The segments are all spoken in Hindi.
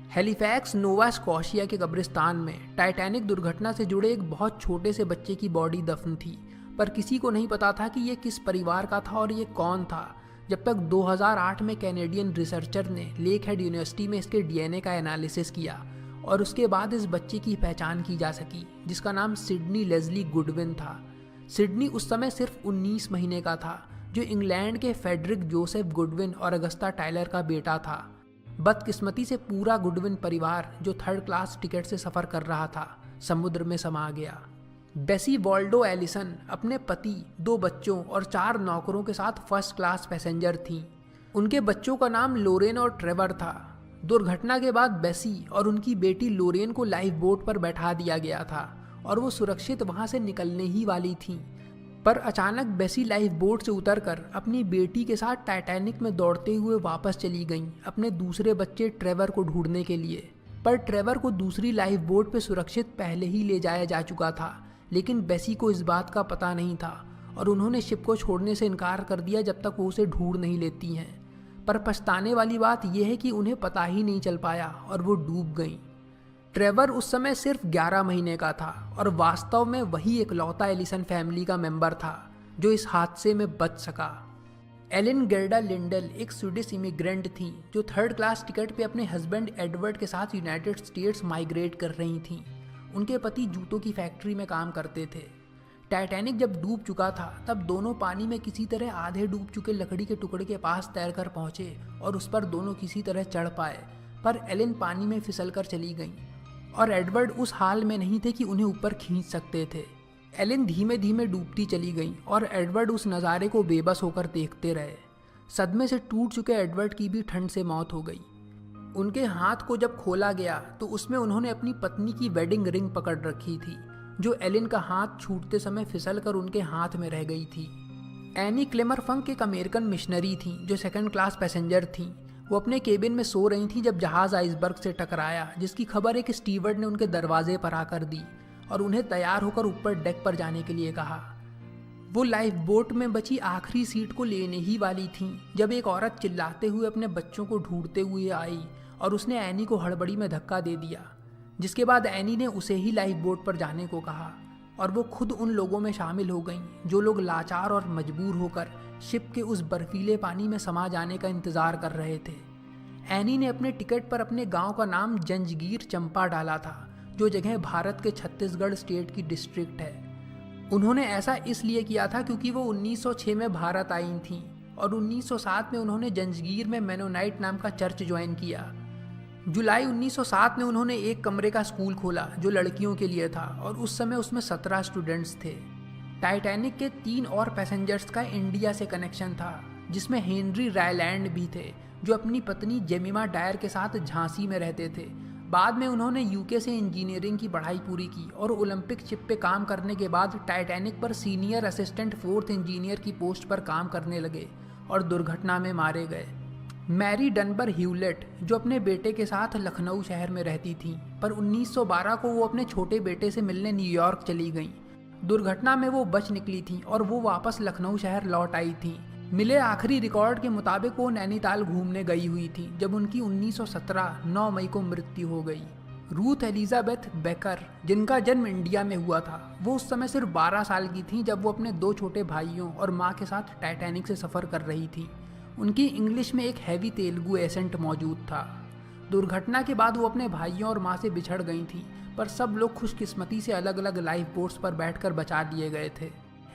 हैलिफैक्स नोवा स्कॉशिया के कब्रिस्तान में टाइटैनिक दुर्घटना से जुड़े एक बहुत छोटे से बच्चे की बॉडी दफन थी, पर किसी को नहीं पता था कि ये किस परिवार का था और ये कौन था, जब तक 2008 में कैनेडियन रिसर्चर ने लेक हेड यूनिवर्सिटी में इसके डीएनए का एनालिसिस किया और उसके बाद इस बच्चे की पहचान की जा सकी, जिसका नाम सिडनी लेज़ली गुडविन था। सिडनी उस समय सिर्फ 19 महीने का था, जो इंग्लैंड के फेडरिक जोसेफ गुडविन और अगस्ता टायलर का बेटा था। बदकिस्मती से पूरा गुडविन परिवार, जो थर्ड क्लास टिकट से सफ़र कर रहा था, समुद्र में समा गया। बेसी वॉल्डो एलिसन अपने पति, 2 बच्चों और 4 नौकरों के साथ फर्स्ट क्लास पैसेंजर थीं। उनके बच्चों का नाम लोरेन और ट्रेवर था। दुर्घटना के बाद बेसी और उनकी बेटी लोरेन को लाइफ बोट पर बैठा दिया गया था और वो सुरक्षित वहां से निकलने ही वाली थीं। पर अचानक बेसी लाइफ बोट से उतरकर अपनी बेटी के साथ टाइटैनिक में दौड़ते हुए वापस चली गईं अपने दूसरे बच्चे ट्रेवर को ढूंढने के लिए। पर ट्रेवर को दूसरी लाइफ बोट पर सुरक्षित पहले ही ले जाया जा चुका था, लेकिन बेसी को इस बात का पता नहीं था और उन्होंने शिप को छोड़ने से इनकार कर दिया जब तक वो उसे ढूंढ नहीं लेती हैं। पर पछताने वाली बात यह है कि उन्हें पता ही नहीं चल पाया और वो डूब गईं। ट्रेवर उस समय सिर्फ 11 महीने का था और वास्तव में वही इकलौता एलिसन फैमिली का मेंबर था जो इस हादसे में बच सका। एलिन गेर्डा लिंडल एक स्वीडिश इमिग्रेंट थी जो थर्ड क्लास टिकट पे अपने हस्बैंड एडवर्ड के साथ यूनाइटेड स्टेट्स माइग्रेट कर रही थीं। उनके पति जूतों की फैक्ट्री में काम करते थे। टाइटैनिक जब डूब चुका था तब दोनों पानी में किसी तरह आधे डूब चुके लकड़ी के टुकड़े के पास तैरकर पहुंचे और उस पर दोनों किसी तरह चढ़ पाए, पर एलिन पानी में फिसलकर चली गईं और एडवर्ड उस हाल में नहीं थे कि उन्हें ऊपर खींच सकते थे। एलिन धीमे धीमे डूबती चली गई और एडवर्ड उस नज़ारे को बेबस होकर देखते रहे। सदमे से टूट चुके एडवर्ड की भी ठंड से मौत हो गई। उनके हाथ को जब खोला गया तो उसमें उन्होंने अपनी पत्नी की वेडिंग रिंग पकड़ रखी थी, जो एलिन का हाथ छूटते समय फिसलकर उनके हाथ में रह गई थी। एनी क्लेमर फंक एक अमेरिकन मिशनरी थी जो सेकंड क्लास पैसेंजर थी। वो अपने केबिन में सो रही थी जब जहाज़ आइसबर्ग से टकराया, जिसकी खबर एक स्टीवर्ड ने उनके दरवाजे पर आकर दी और उन्हें तैयार होकर ऊपर डेक पर जाने के लिए कहा। वो लाइफ बोट में बची आखिरी सीट को लेने ही वाली थीं जब एक औरत चिल्लाते हुए अपने बच्चों को ढूंढते हुए आई और उसने एनी को हड़बड़ी में धक्का दे दिया, जिसके बाद एनी ने उसे ही लाइफ बोट पर जाने को कहा और वो खुद उन लोगों में शामिल हो गईं जो लोग लाचार और मजबूर होकर शिप के उस बर्फीले पानी में समा जाने का इंतज़ार कर रहे थे। एनी ने अपने टिकट पर अपने गांव का नाम जंजगीर चंपा डाला था, जो जगह भारत के छत्तीसगढ़ स्टेट की डिस्ट्रिक्ट है। उन्होंने ऐसा इसलिए किया था क्योंकि वो 1906 में भारत आई थीं और 1907 में उन्होंने जंजगीर में मेनोनाइट नाम का चर्च ज्वाइन किया। जुलाई 1907 में उन्होंने एक कमरे का स्कूल खोला जो लड़कियों के लिए था और उस समय उसमें 17 स्टूडेंट्स थे। टाइटैनिक के 3 और पैसेंजर्स का इंडिया से कनेक्शन था, जिसमें हेनरी रायलैंड भी थे जो अपनी पत्नी जेमिमा डायर के साथ झांसी में रहते थे। बाद में उन्होंने यूके से इंजीनियरिंग की पढ़ाई पूरी की और ओलंपिक शिप पे काम करने के बाद टाइटैनिक पर सीनियर असिस्टेंट 4th इंजीनियर की पोस्ट पर काम करने लगे और दुर्घटना में मारे गए। मैरी डनबर ह्यूलेट जो अपने बेटे के साथ लखनऊ शहर में रहती थीं, पर 1912 को वो अपने छोटे बेटे से मिलने न्यूयॉर्क चली गईं। दुर्घटना में वो बच निकली थीं और वो वापस लखनऊ शहर लौट आई थीं। मिले आखिरी रिकॉर्ड के मुताबिक वो नैनीताल घूमने गई हुई थी जब उनकी 1917 9 मई को मृत्यु हो गई। रूथ एलिजाबेथ बेकर, जिनका जन्म इंडिया में हुआ था, वो उस समय सिर्फ 12 साल की थीं जब वो अपने 2 छोटे भाइयों और माँ के साथ टाइटैनिक से सफ़र कर रही थी। उनकी इंग्लिश में एक हैवी तेलुगु एसेंट मौजूद था। दुर्घटना के बाद वो अपने भाइयों और माँ से बिछड़ गई थी, पर सब लोग खुशकिस्मती से अलग अलग लाइफ बोट्स पर बैठकर बचा लिए गए थे।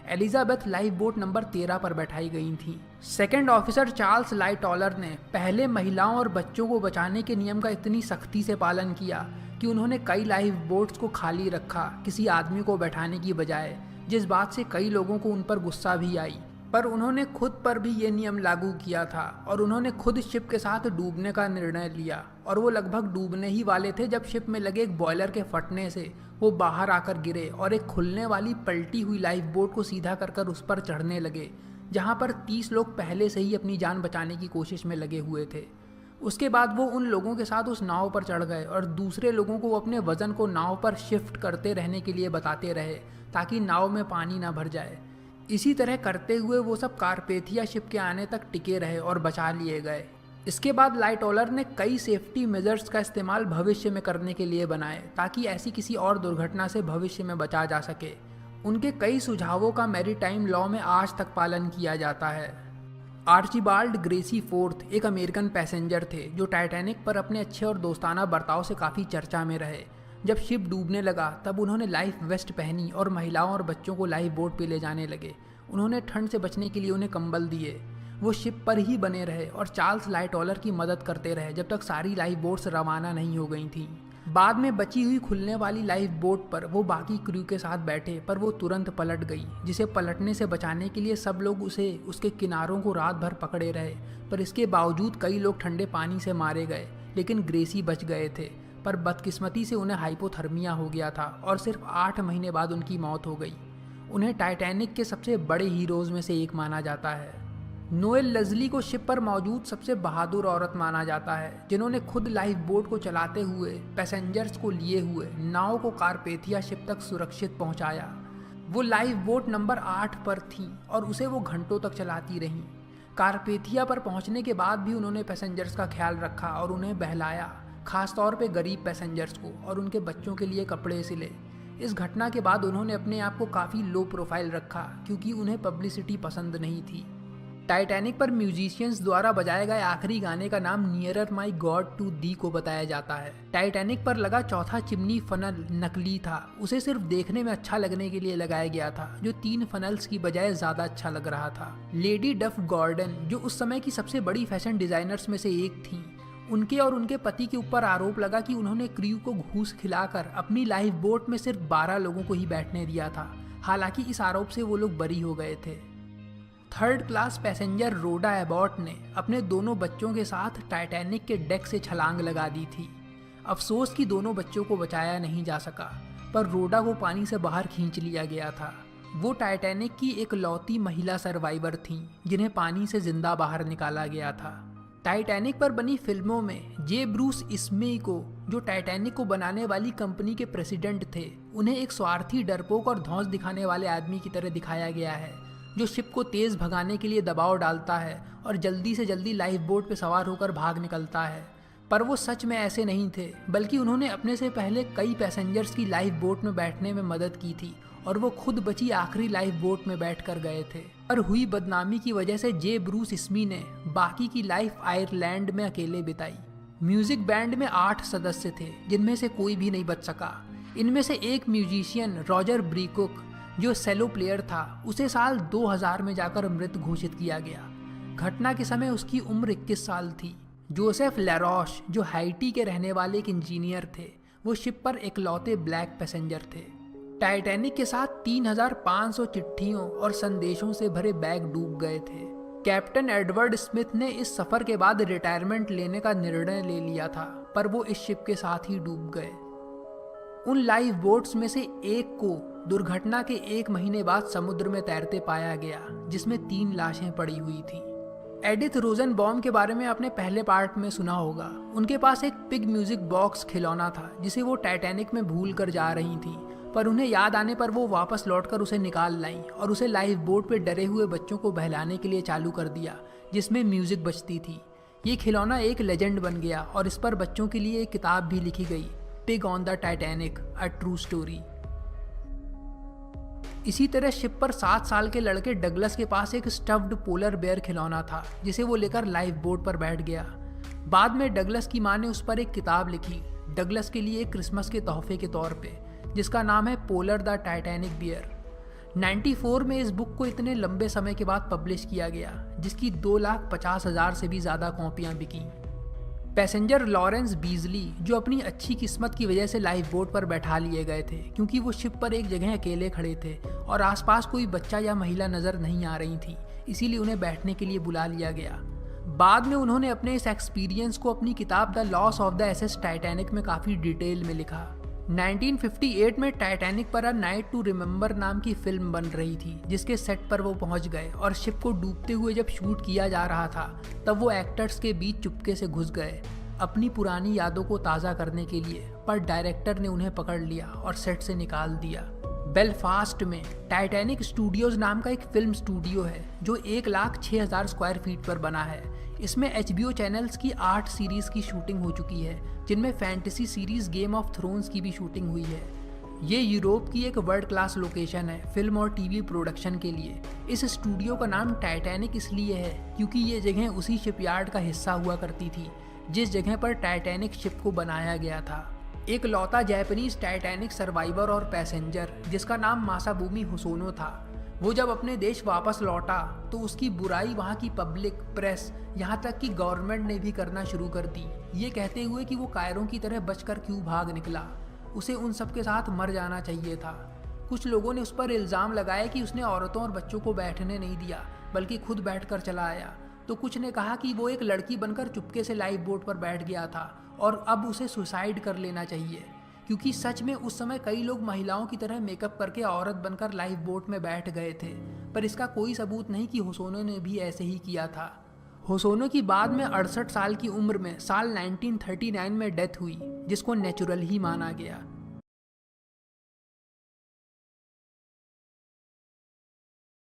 एलिजाबेथ लाइफ बोट नंबर 13 पर बैठाई गई थी। सेकंड ऑफिसर चार्ल्स लाइटॉलर ने पहले महिलाओं और बच्चों को बचाने के नियम का इतनी सख्ती से पालन किया कि उन्होंने कई लाइफ बोट्स को खाली रखा किसी आदमी को बैठाने की बजाय, जिस बात से कई लोगों को उन पर गुस्सा भी आई। पर उन्होंने खुद पर भी ये नियम लागू किया था और उन्होंने खुद शिप के साथ डूबने का निर्णय लिया और वो लगभग डूबने ही वाले थे जब शिप में लगे एक बॉयलर के फटने से वो बाहर आकर गिरे और एक खुलने वाली पलटी हुई लाइफ बोट को सीधा कर उस पर चढ़ने लगे, जहाँ पर 30 लोग पहले से ही अपनी जान बचाने की कोशिश में लगे हुए थे। उसके बाद वो उन लोगों के साथ उस नाव पर चढ़ गए और दूसरे लोगों को अपने वजन को नाव पर शिफ्ट करते रहने के लिए बताते रहे ताकि नाव में पानी ना भर जाए। इसी तरह करते हुए वो सब कारपेथिया शिप के आने तक टिके रहे और बचा लिए गए। इसके बाद लाइटोलर ने कई सेफ्टी मेजर्स का इस्तेमाल भविष्य में करने के लिए बनाए ताकि ऐसी किसी और दुर्घटना से भविष्य में बचा जा सके। उनके कई सुझावों का मैरीटाइम लॉ में आज तक पालन किया जाता है। आर्चिबाल्ड ग्रेसी फोर्थ एक अमेरिकन पैसेंजर थे जो टाइटैनिक पर अपने अच्छे और दोस्ताना बर्ताव से काफ़ी चर्चा में रहे। जब शिप डूबने लगा तब उन्होंने लाइफ वेस्ट पहनी और महिलाओं और बच्चों को लाइफ बोट पे ले जाने लगे। उन्होंने ठंड से बचने के लिए उन्हें कंबल दिए। वो शिप पर ही बने रहे और चार्ल्स लाइटोलर की मदद करते रहे जब तक सारी लाइफ बोट्स रवाना नहीं हो गई थीं। बाद में बची हुई खुलने वाली लाइफ बोट पर वो बाकी क्रू के साथ बैठे पर वो तुरंत पलट गई, जिसे पलटने से बचाने के लिए सब लोग उसके किनारों को रात भर पकड़े रहे। पर इसके बावजूद कई लोग ठंडे पानी से मारे गए, लेकिन ग्रेसी बच गए थे। पर बदकिस्मती से उन्हें हाइपोथर्मिया हो गया था और सिर्फ 8 महीने बाद उनकी मौत हो गई। उन्हें टाइटैनिक के सबसे बड़े हीरोज़ में से एक माना जाता है। नोएल लेज़ली को शिप पर मौजूद सबसे बहादुर औरत माना जाता है, जिन्होंने खुद लाइफ बोट को चलाते हुए पैसेंजर्स को लिए हुए नाव को कारपेथिया शिप तक सुरक्षित पहुंचाया। वो लाइफ बोट नंबर 8 पर थी और उसे वो घंटों तक चलाती रहीं। कारपेथिया पर पहुंचने के बाद भी उन्होंने पैसेंजर्स का ख्याल रखा और उन्हें बहलाया, खासतौर पे गरीब पैसेंजर्स को, और उनके बच्चों के लिए कपड़े सिले। इस घटना के बाद उन्होंने अपने आप को काफ़ी लो प्रोफाइल रखा क्योंकि उन्हें पब्लिसिटी पसंद नहीं थी। टाइटैनिक पर म्यूजिशियंस द्वारा बजाए गए आखिरी गाने का नाम nearer my God to thee को बताया जाता है। टाइटैनिक पर लगा चौथा चिमनी फनल नकली था, उसे सिर्फ देखने में अच्छा लगने के लिए लगाया गया था, जो 3 फनल्स की बजाय ज़्यादा अच्छा लग रहा था। लेडी डफ गॉर्डन, जो उस समय की सबसे बड़ी फैशन डिज़ाइनर्स में से एक थीं, उनके और उनके पति के ऊपर आरोप लगा कि उन्होंने क्रू को घूस खिलाकर अपनी लाइफ बोट में सिर्फ 12 लोगों को ही बैठने दिया था। हालांकि इस आरोप से वो लोग बरी हो गए थे। 3rd क्लास पैसेंजर रोडा एबॉट ने अपने दोनों बच्चों के साथ टाइटैनिक के डेक से छलांग लगा दी थी। अफसोस कि दोनों बच्चों को बचाया नहीं जा सका, पर रोडा को पानी से बाहर खींच लिया गया था। वो टाइटैनिक की एकलौती महिला सर्वाइवर थीं जिन्हें पानी से जिंदा बाहर निकाला गया था। टाइटैनिक पर बनी फिल्मों में जे ब्रूस इस्मे को, जो टाइटैनिक को बनाने वाली कंपनी के प्रेसिडेंट थे, उन्हें एक स्वार्थी, डरपोक और धौंस दिखाने वाले आदमी की तरह दिखाया गया है, जो शिप को तेज़ भगाने के लिए दबाव डालता है और जल्दी से जल्दी लाइफ बोट पर सवार होकर भाग निकलता है। पर वो सच में ऐसे नहीं थे, बल्कि उन्होंने अपने से पहले कई पैसेंजर्स की लाइफ बोट में बैठने में मदद की थी और वो खुद बची आखिरी लाइफ बोट में बैठ कर गए थे। पर हुई बदनामी की वजह से जे ब्रूस इस्मी ने बाकी की लाइफ आयरलैंड में अकेले बिताई। म्यूजिक बैंड में 8 सदस्य थे, जिनमें से कोई भी नहीं बच सका। इनमें से एक म्यूजिशियन रॉजर ब्रीकुक, जो सेलो प्लेयर था, उसे साल 2000 में जाकर मृत घोषित किया गया। घटना के समय उसकी उम्र 21 साल थी। जोसेफ लैरोश, जो हाइटी के रहने वाले एक इंजीनियर थे, वो शिप पर इकलौते ब्लैक पैसेंजर थे। टाइटैनिक के साथ 3500 चिट्ठियों और संदेशों से भरे बैग डूब गए थे। कैप्टन एडवर्ड स्मिथ ने इस सफ़र के बाद रिटायरमेंट लेने का निर्णय ले लिया था, पर वो इस शिप के साथ ही डूब गए। उन लाइफ बोट्स में से एक को दुर्घटना के 1 महीने बाद समुद्र में तैरते पाया गया, जिसमें 3 लाशें पड़ी हुई थी। एडिथ रोजनबॉम के बारे में आपने पहले पार्ट में सुना होगा। उनके पास एक पिग म्यूजिक बॉक्स खिलौना था जिसे वो टाइटैनिक में भूल कर जा रही थी, पर उन्हें याद आने पर वो वापस लौटकर उसे निकाल लाई और उसे लाइफ बोट पे डरे हुए बच्चों को बहलाने के लिए चालू कर दिया, जिसमें म्यूजिक बजती थी। ये खिलौना एक लेजेंड बन गया और इस पर बच्चों के लिए एक किताब भी लिखी गई, pig on the Titanic, a true story. इसी तरह शिप पर 7 साल के लड़के डगलस के पास एक स्टफ्ड पोलर बेयर खिलौना था, जिसे वो लेकर लाइफ बोट पर बैठ गया। बाद में डगलस की मां ने उस पर एक किताब लिखी, डगलस के लिए क्रिसमस के तोहफे के तौर पे, जिसका नाम है पोलर द टाइटैनिक बियर। 94 में इस बुक को इतने लंबे समय के बाद पब्लिश किया गया, जिसकी 2,50,000 से भी ज़्यादा कॉपियाँ बिकी। पैसेंजर लॉरेंस बीजली, जो अपनी अच्छी किस्मत की वजह से लाइफ बोट पर बैठा लिए गए थे, क्योंकि वो शिप पर एक जगह अकेले खड़े थे और आसपास कोई बच्चा या महिला नज़र नहीं आ रही थी, इसीलिए उन्हें बैठने के लिए बुला लिया गया। बाद में उन्होंने अपने इस एक्सपीरियंस को अपनी किताब the loss of the SS Titanic में काफ़ी डिटेल में लिखा। 1958 में टाइटैनिक पर अ नाइट टू रिमेंबर नाम की फिल्म बन रही थी, जिसके सेट पर वो पहुंच गए और शिप को डूबते हुए जब शूट किया जा रहा था, तब वो एक्टर्स के बीच चुपके से घुस गए अपनी पुरानी यादों को ताज़ा करने के लिए, पर डायरेक्टर ने उन्हें पकड़ लिया और सेट से निकाल दिया। बेलफास्ट में टाइटैनिक स्टूडियोज नाम का एक फिल्म स्टूडियो है जो 1,06,000 स्क्वायर फीट पर बना है। इसमें HBO चैनल्स की 8 सीरीज की शूटिंग हो चुकी है, जिनमें fantasy series game of thrones की भी शूटिंग हुई है। ये यूरोप की एक वर्ल्ड क्लास लोकेशन है फिल्म और टीवी प्रोडक्शन के लिए। इस स्टूडियो का नाम टाइटैनिक इसलिए है क्योंकि ये जगह उसी शिपयार्ड का हिस्सा हुआ करती थी जिस जगह पर टाइटैनिक शिप को बनाया गया था। एक लौता जापानीज टाइटैनिक सर्वाइवर और पैसेंजर जिसका नाम मासाबुमी होसोनो था, वो जब अपने देश वापस लौटा तो उसकी बुराई वहाँ की पब्लिक, प्रेस, यहाँ तक कि गवर्नमेंट ने भी करना शुरू कर दी, ये कहते हुए कि वो कायरों की तरह बचकर क्यों भाग निकला, उसे उन सब के साथ मर जाना चाहिए था। कुछ लोगों ने उस पर इल्ज़ाम लगाया कि उसने औरतों और बच्चों को बैठने नहीं दिया बल्कि खुद बैठकर चला आया। तो कुछ ने कहा कि वो एक लड़की बनकर चुपके से लाइफ बोट पर बैठ गया था और अब उसे सुसाइड कर लेना चाहिए, क्योंकि सच में उस समय कई लोग महिलाओं की तरह मेकअप करके औरत बनकर लाइफ बोट में बैठ गए थे। पर इसका कोई सबूत नहीं कि होसोनो ने भी ऐसे ही किया था। होसोनो की बाद में 68 साल की उम्र में साल 1939 में डेथ हुई, जिसको नेचुरल ही माना गया।